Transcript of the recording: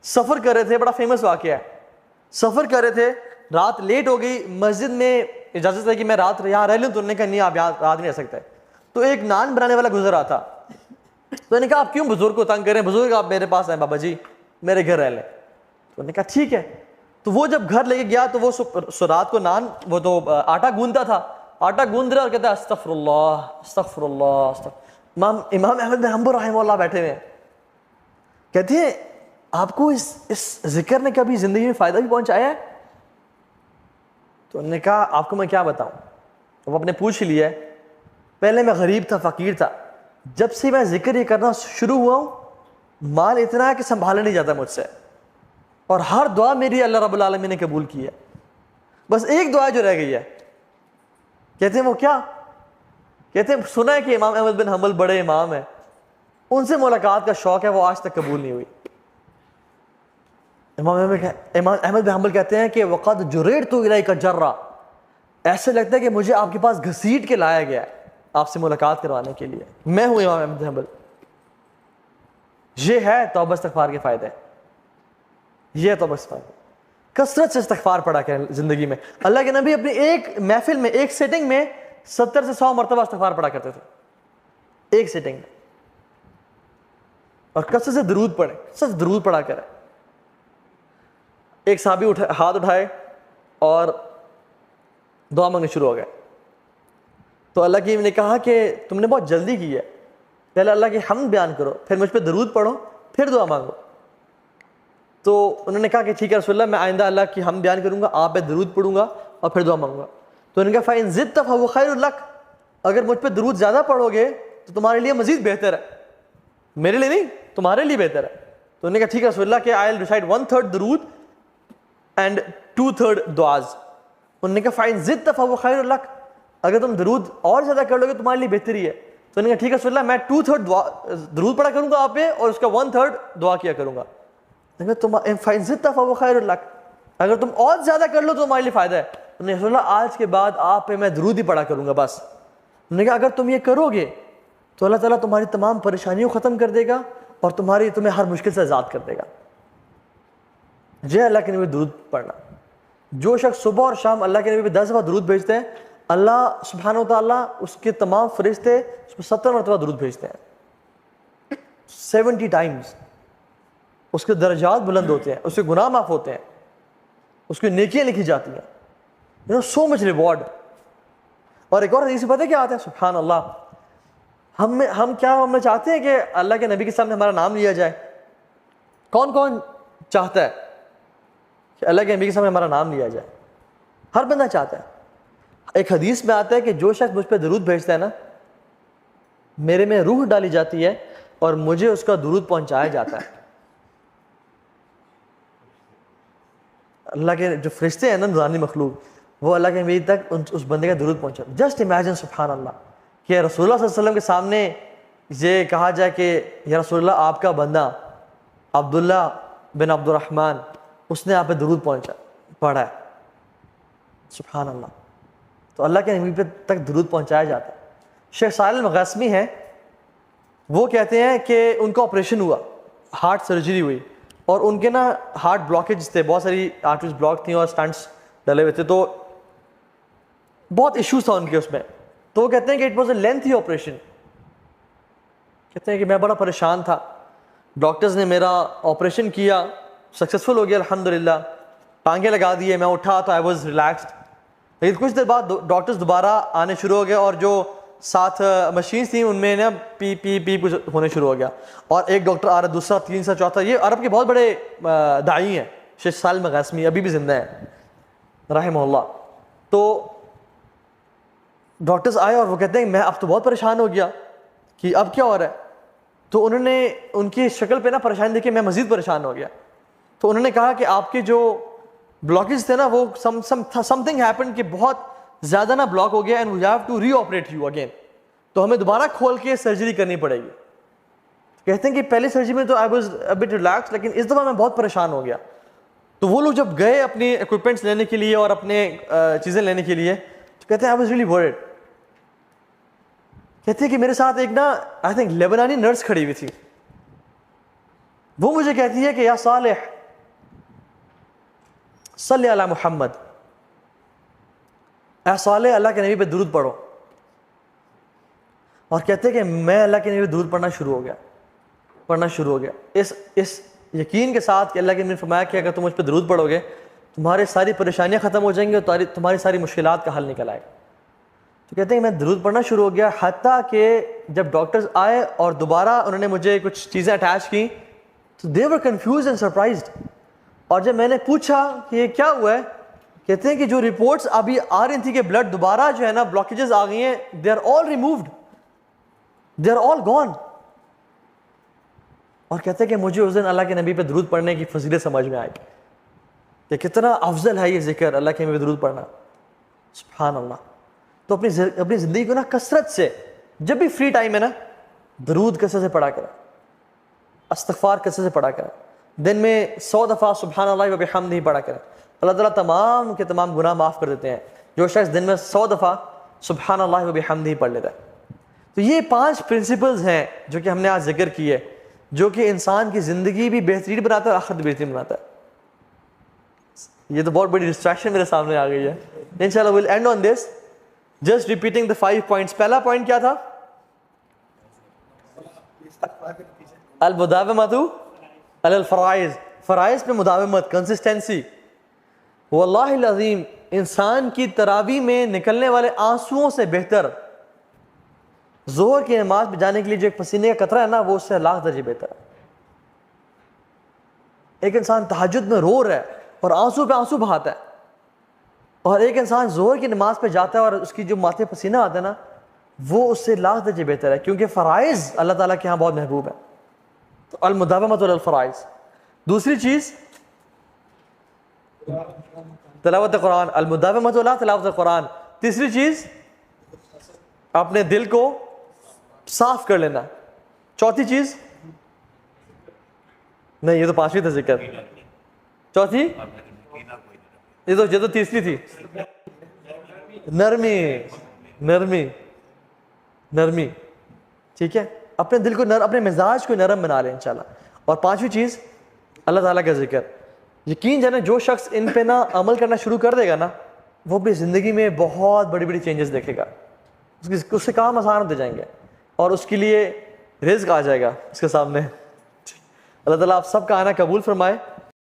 سفر کر رہے تھے, بڑا فیمس واقعہ ہے, سفر کر رہے تھے, رات لیٹ ہو گئی, مسجد میں اجازت ہے کہ میں رات یہاں رہ لوں, تو انہوں نے کہا نہیں آپ یہاں رات نہیں رہ سکتے. تو ایک نان بنانے والا گزر رہا تھا, تو انہوں نے کہا آپ کیوں بزرگ کو تنگ کریں, بزرگ آپ میرے پاس آئیں بابا جی میرے گھر رہ لیں. تو انہوں نے کہا ٹھیک ہے. تو وہ جب گھر لے کے گیا تو وہ رات کو نان وہ تو آٹا گوندتا تھا, آٹا گوند رہا اور کہتا ہے استغفر اللہ استغفر اللہ. امام احمد بن حنبل رحمہ اللہ بیٹھے ہوئے ہیں, کہتے ہیں آپ کو اس ذکر نے کبھی زندگی میں فائدہ بھی پہنچایا ہے؟ تو انہوں نے کہا آپ کو میں کیا بتاؤں. وہ اپنے پوچھ لیا ہے, پہلے میں غریب تھا, فقیر تھا, جب سے میں ذکر یہ کرنا شروع ہوا ہوں مال اتنا ہے کہ سنبھالا نہیں جاتا مجھ سے, اور ہر دعا میری اللہ رب العالمین نے قبول کی ہے, بس ایک دعا جو رہ گئی ہے. کہتے ہیں وہ کیا؟ کہتے ہیں سنا ہے کہ امام احمد بن حنبل بڑے امام ہیں, ان سے ملاقات کا شوق ہے, وہ آج تک قبول نہیں ہوئی. امام احمد بن حنبل کہتے ہیں کہ وقد جریرت الیک جرا, ایسے لگتا ہے کہ مجھے آپ کے پاس گھسیٹ کے لایا گیا ہے آپ سے ملاقات کروانے کے لیے, میں ہوں امام احمد بن حنبل. یہ ہے توبہ استغفار کے فائدے, یہ ہے توبہ استغفار. کثرت سے استغفار پڑھا کریں زندگی میں. اللہ کے نبی اپنی ایک محفل میں, ایک سیٹنگ میں 70 سے 100 مرتبہ استغفار پڑھا کرتے تھے, ایک سیٹنگ میں. اور کثرت سے درود پڑھیں, کثرت درود پڑھا کریں. ایک صحابی ہاتھ اٹھائے اور دعا مانگنے شروع ہو گئے. تو اللہ کی نے کہا کہ تم نے بہت جلدی کی ہے, پہلے اللہ کی حمد بیان کرو, پھر مجھ پہ درود پڑھو, پھر دعا مانگو. تو انہوں نے کہا کہ ٹھیک ہے رسول اللہ, میں آئندہ اللہ کی حمد بیان کروں گا, آپ پہ درود پڑھوں گا اور پھر دعا مانگوں گا. تو انہوں نے کہا فَإِن زِدْتَ فَهُوَ خَيْرٌ لَكَ, اگر مجھ پہ درود زیادہ پڑھو گے تو تمہارے لیے مزید بہتر ہے, میرے لیے نہیں تمہارے لیے بہتر ہے. تو انہوں نے کہا ٹھیک ہے رسول اللہ کہ I'll recite 1/3 درود اینڈ 2/3 دعاز. انہوں نے کہا فَإِن زِدْتَ فَهُوَ خَيْرٌ لَكَ, اگر تم درود اور زیادہ کر لو گے تمہارے لیے بہتری ہے. تو انہوں نے کہا ٹھیک ہے رسول اللہ میں 2/3 درود پڑھا کروں گا آپ پہ اور اس کا 1/3 دعا کیا کروں گا. فَإِن زِدْتَ فَهُوَ خَيْرٌ لَكَ, اگر تم اور زیادہ کر لو تو تمہارے لیے فائدہ ہے. انہوں نے رسول اللہ آج کے بعد آپ پہ میں درود ہی پڑھا کروں گا بس. انہوں نے کہا اگر تم یہ کرو گے تو اللہ تعالیٰ تمہاری تمام پریشانیوں ختم کر دے گا اور تمہیں ہر مشکل سے آزاد کر دے گا. اللہ کے نبی درود پڑھنا. جو شخص صبح اور شام اللہ کے نبی پہ 10 دفعہ درود بھیجتے ہیں, اللہ سبحانہ و تعالیٰ اس کے تمام فرشتے اس پہ 70 مرتبہ درود بھیجتے ہیں, 70 ٹائمز. اس کے درجات بلند ہوتے ہیں, اس کے گناہ معاف ہوتے ہیں, اس کی نیکیاں لکھی جاتی ہیں. سو مچ ریوارڈ. اور ایک اور حدیث پتہ ہے کیا آتا ہے, سبحان اللہ, ہم چاہتے ہیں کہ اللہ کے نبی کے سامنے ہمارا نام لیا جائے. کون کون چاہتا ہے کہ اللہ کے نبی کے سامنے ہمارا نام لیا جائے؟ ہر بندہ چاہتا ہے. ایک حدیث میں آتا ہے کہ جو شخص مجھ پہ درود بھیجتا ہے نا, میرے میں روح ڈالی جاتی ہے اور مجھے اس کا درود پہنچایا جاتا ہے. اللہ کے جو فرشتے ہیں نا, نورانی مخلوق, وہ اللہ کے نبی تک اس بندے کا درود پہنچا. جسٹ امیجن سبحان اللہ کہ رسول اللہ صلی اللہ علیہ وسلم کے سامنے یہ کہا جائے کہ یا رسول اللہ آپ کا بندہ عبداللہ بن عبد الرحمن, اس نے آپ پہ درود پڑھا ہے. سبحان اللہ. تو اللہ کے نبی پہ تک درود پہنچایا جاتا ہے. شیخ صالح المغاسمی ہیں, وہ کہتے ہیں کہ ان کا آپریشن ہوا, ہارٹ سرجری ہوئی, اور ان کے نا ہارٹ بلاکیج تھے, بہت ساری آرٹریز بلاک تھیں اور سٹنٹس ڈلے ہوئے تھے, تو بہت ایشوز تھا ان کے اس میں. تو وہ کہتے ہیں کہ it was a lengthy operation. کہتے ہیں کہ میں بڑا پریشان تھا, ڈاکٹرز نے میرا آپریشن کیا, سکسیزفل ہو گیا الحمدللہ, ٹانگیں لگا دیے, میں اٹھا تو آئی واز ریلیکسڈ. لیکن کچھ دیر بعد ڈاکٹرز دوبارہ آنے شروع ہو گئے, اور جو ساتھ مشینز تھیں ان میں نا پی پی پی کچھ ہونے شروع ہو گیا, اور ایک ڈاکٹر آ رہا, دوسرا, تیسرا, چوتھا. یہ عرب کے بہت بڑے داعی ہیں, شیخ صالح المغاسمی, ابھی بھی زندہ ہیں رحمہ اللہ. تو ڈاکٹرز آئے اور وہ کہتے ہیں میں اب تو بہت پریشان ہو گیا کہ اب کیا ہو رہا ہے. تو انہوں نے ان کی شکل پہ نا پریشانی دیکھی, میں مزید پریشان ہو گیا. تو انہوں نے کہا کہ آپ کے جو بلاکیج تھے نا, وہ سم تھنگ ہیپن کہ بہت زیادہ نا بلاک ہو گیا, and we have to reoperate you again, تو ہمیں دوبارہ کھول کے سرجری کرنی پڑے گی. کہتے ہیں کہ پہلی سرجری میں تو I was a but relax, لیکن اس دفعہ میں بہت پریشان ہو گیا. تو وہ لوگ جب گئے اپنے اکوپمنٹس لینے کے لیے اور اپنے چیزیں لینے کے لیے, تو کہتے ہیں آئی واز ریئلی ورڈ. کہتے ہیں کہ میرے ساتھ ایک نا آئی تھنک لیبنانی نرس کھڑی ہوئی تھی. وہ مجھے کہتی ہے کہ یا صالح, صلی علی محمد، اے صالح اللہ کے نبی پہ درود پڑھو. اور کہتے ہیں کہ میں اللہ کے نبی پہ درود پڑھنا شروع ہو گیا اس یقین کے ساتھ کہ اللہ کے نبی نے فرمایا کہ اگر تم مجھ پہ درود پڑھو گے تمہارے ساری پریشانیاں ختم ہو جائیں گی اور تمہاری ساری مشکلات کا حل نکل آئے گا. تو کہتے ہیں کہ میں درود پڑھنا شروع ہو گیا، حتیٰ کہ جب ڈاکٹرز آئے اور دوبارہ انہوں نے مجھے کچھ چیزیں اٹیچ کی تو دے ور کنفیوزڈ اینڈ سرپرائزڈ. اور جب میں نے پوچھا کہ یہ کیا ہوا ہے، کہتے ہیں کہ جو رپورٹس ابھی آ رہی تھی کہ بلڈ دوبارہ جو ہے نا بلاکیجز آ گئی ہیں، they are all removed, they are all gone. اور کہتے ہیں کہ مجھے اس دن اللہ کے نبی پہ درود پڑھنے کی فضیلت سمجھ میں آئی کہ کتنا افضل ہے یہ ذکر اللہ کے نبی پہ درود پڑھنا. سبحان اللہ. تو اپنی زندگی کو نا کثرت سے، جب بھی فری ٹائم ہے نا، درود کثرت سے پڑھا کریں، استغفار کثرت سے پڑھا کریں. دن میں 100 دفعہ سبحان اللہ و بحمدہ پڑھا کریں. اللہ تعالیٰ تمام کے تمام گناہ معاف کر دیتے ہیں جو شخص دن میں 100 دفعہ سبحان اللہ و بحمدہ پڑھ لیتا ہے. تو یہ 5 پرنسپلز ہیں جو کہ ہم نے آج ذکر کیے، جو کہ انسان کی زندگی بھی بہترین بناتا ہے اور آخرت بھی بہترین بناتا ہے. یہ تو بہت بڑی ڈسٹریکشن میرے سامنے آ گئی ہے. انشاءاللہ we'll end on this, just repeating the 5 points. پہلا پوائنٹ کیا تھا؟ المداومۃ علی الفرائض، فرائض پہ مداومت، کنسسٹنسی. واللہ العظیم انسان کی تراویح میں نکلنے والے آنسوؤں سے بہتر ظہر کی نماز پہ جانے کے لیے جو ایک پسینے کا قطرہ ہے نا، وہ اس سے لاکھ درجے بہتر ہے. ایک انسان تہجد میں رو رہا ہے اور آنسو پہ آنسو بہاتا ہے، اور ایک انسان ظہر کی نماز پہ جاتا ہے اور اس کی جو ماتھے پسینہ آتا ہے نا، وہ اس سے لاکھ درجے بہتر ہے، کیونکہ فرائض اللہ تعالیٰ کے ہاں بہت محبوب ہے. تو المداومۃ علی الفرائض. دوسری چیز تلاوت قرآن، المداومۃ علی تلاوت قرآن. تیسری چیز اپنے دل کو صاف کر لینا. چوتھی چیز نہیں، یہ تو 5ویں تھا ذکر. چوتھی یہ تو تیسری تھی، نرمی. ٹھیک ہے، اپنے دل کو اپنے مزاج کو نرم بنا لیں انشاءاللہ. اور 5ویں چیز اللہ تعالیٰ کا ذکر. یقین جانے جو شخص ان پہ نا عمل کرنا شروع کر دے گا نا، وہ اپنی زندگی میں بہت بڑی بڑی چینجز دیکھے گا. اس سے کام آسان ہوتے جائیں گے اور اس کے لیے رزق آ جائے گا اس کے سامنے. اللہ تعالیٰ آپ سب کا آنا قبول فرمائے.